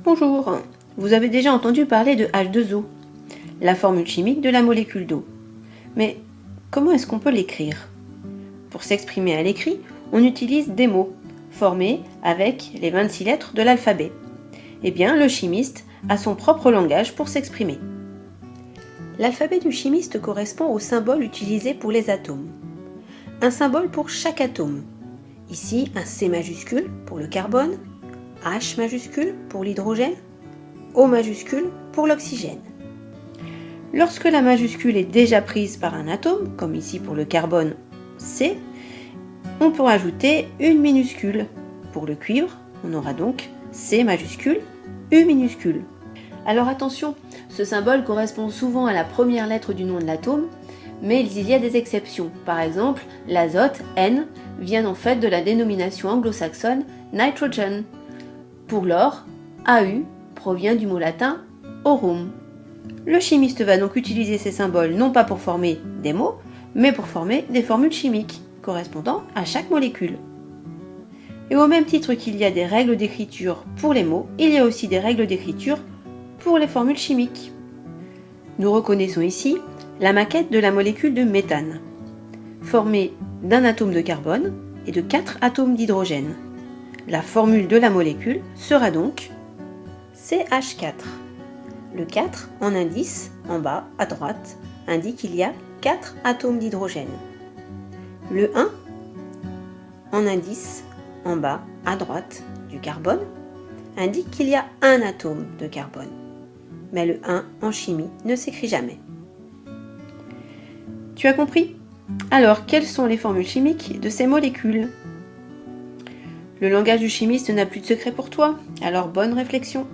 Bonjour, vous avez déjà entendu parler de H2O, la formule chimique de la molécule d'eau. Mais comment est-ce qu'on peut l'écrire? Pour s'exprimer à l'écrit, on utilise des mots, formés avec les 26 lettres de l'alphabet. Eh bien, le chimiste a son propre langage pour s'exprimer. L'alphabet du chimiste correspond au symbole utilisé pour les atomes. Un symbole pour chaque atome. Ici, un C majuscule pour le carbone, H majuscule pour l'hydrogène, O majuscule pour l'oxygène. Lorsque la majuscule est déjà prise par un atome, comme ici pour le carbone C, on peut ajouter une minuscule. Pour le cuivre, on aura donc C majuscule, U minuscule. Alors attention, ce symbole correspond souvent à la première lettre du nom de l'atome, mais il y a des exceptions. Par exemple, l'azote, N, vient en fait de la dénomination anglo-saxonne nitrogen. Pour l'or, AU provient du mot latin aurum. Le chimiste va donc utiliser ces symboles non pas pour former des mots, mais pour former des formules chimiques, correspondant à chaque molécule. Et au même titre qu'il y a des règles d'écriture pour les mots, il y a aussi des règles d'écriture pour les formules chimiques. Nous reconnaissons ici la maquette de la molécule de méthane, formée d'un atome de carbone et de 4 atomes d'hydrogène. La formule de la molécule sera donc CH4. Le 4 en indice, en bas à droite, indique qu'il y a 4 atomes d'hydrogène. Le 1 en indice, en bas à droite du carbone, indique qu'il y a un atome de carbone. Mais le 1 en chimie ne s'écrit jamais. Tu as compris? Alors, quelles sont les formules chimiques de ces molécules? Le langage du chimiste n'a plus de secret pour toi, alors bonne réflexion.